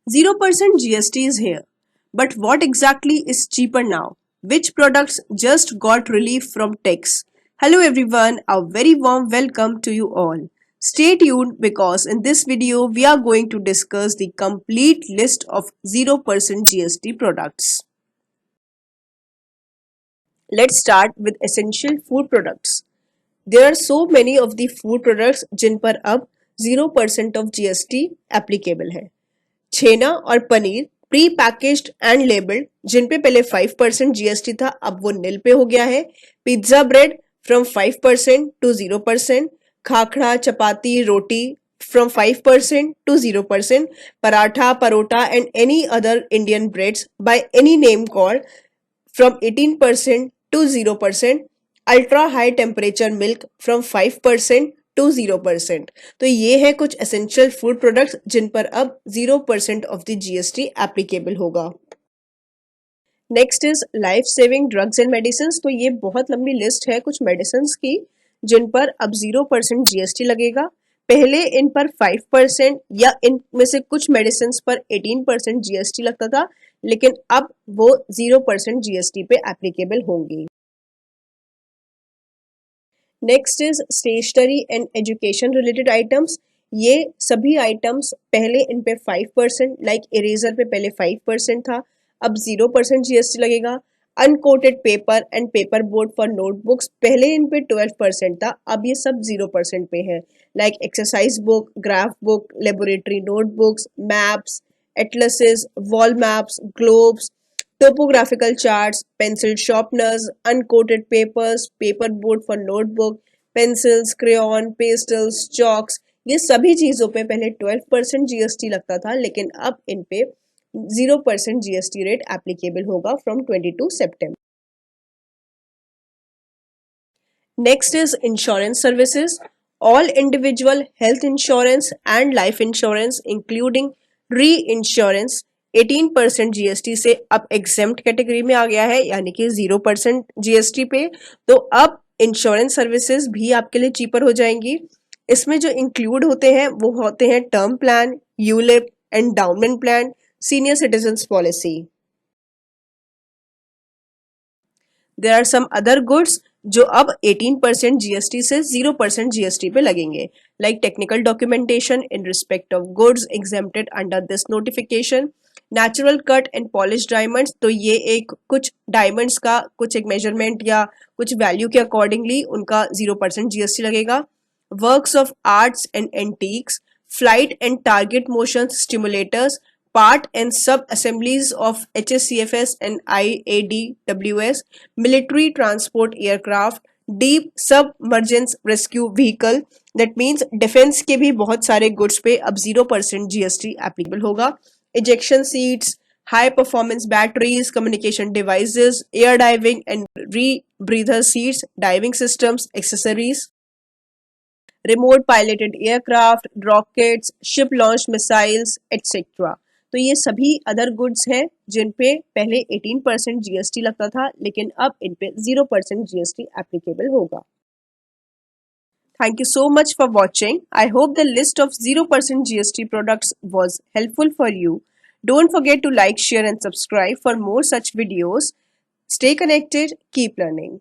0% GST is here. But what exactly is cheaper now? Which products just got relief from tax? Hello everyone, a very warm welcome to you all. Stay tuned because in this video we are going to discuss the complete list of 0% GST products. Let's start with essential food products. There are so many of the food products जिन पर अब 0% of GST applicable है. छेना और paneer pre packaged and labelled जिन पे पहले 5% GST था अब वो नील पे हो गया है. Pizza bread from 5% to 0%. Khakhra chapati roti from 5% to 0%. Paratha parotta and any other Indian breads by any name called from 18% to 0%. Ultra high temperature milk from 5% to 0%. तो ये है कुछ एसेंशियल फूड प्रोडक्ट्स जिन पर अब 0% ऑफ द जीएसटी एप्लीकेबल होगा. Next is life saving drugs and medicine. तो ये बहुत लंबी लिस्ट है कुछ मेडिसिन की जिन पर अब 0% जीएसटी लगेगा. पहले इन पर 5% या इनमें से कुछ मेडिसिन पर 18% जीएसटी लगता था, लेकिन अब वो 0% जीएसटी पे एप्लीकेबल होंगी. Next is stationary and education related items. ये सभी आइटम्स पहले इन पे 5% लाइक इरेजर पे पहले 5% था, अब 0% जीएसटी लगेगा. Uncoated paper and paper board for notebooks पहले इन पे 12% था, अब ये सब 0% पे है. Like exercise book, graph book, laboratory notebooks, maps, atlases, wall maps, globes, topographical charts, pencil sharpeners, uncoated papers, paper board for notebook, pencils, crayon, pastels, chalks, ये सभी चीजों पे पहले 12% जीएसटी लगता था, लेकिन अब इन पे 0% जीएसटी रेट एप्लीकेबल होगा from 22 September. Next is insurance services. All individual health insurance and life insurance including री इंश्योरेंस 18% जीएसटी से अब एग्जेम्प्ट कैटेगरी में आ गया है, यानी कि 0% जीएसटी पे. तो अब इंश्योरेंस सर्विसेज भी आपके लिए चीपर हो जाएंगी. इसमें जो इंक्लूड होते हैं वो होते हैं term plan, ULIP, endowment plan, senior citizens policy. There are some other goods जो अब 18% जीएसटी से 0% जीएसटी पे लगेंगे, like technical documentation in respect of goods exempted under this notification. Natural cut and polish diamonds, तो ये एक कुछ diamonds का कुछ एक मेजरमेंट या कुछ वैल्यू के अकॉर्डिंगली उनका 0% जीएसटी लगेगा. Works of arts and antiques, flight and target motion stimulators, part and sub-assemblies of HSCFS and IADWS, military transport aircraft, deep submergence rescue vehicle, that means defense के भी बहुत सारे goods पे अब 0% GST applicable होगा. Ejection seats, high performance batteries, communication devices, air diving and rebreather seats, diving systems, accessories, remote piloted aircraft, rockets, ship launched missiles, etc. तो ये सभी अदर गुड्स हैं जिन पे पहले 18% जीएसटी लगता था, लेकिन अब इन पे 0% जीएसटी एप्लीकेबल होगा. Thank you so much for watching. I hope the list of 0% GST products was helpful for you. Don't forget to like, share and subscribe for more such videos. Stay connected, keep learning.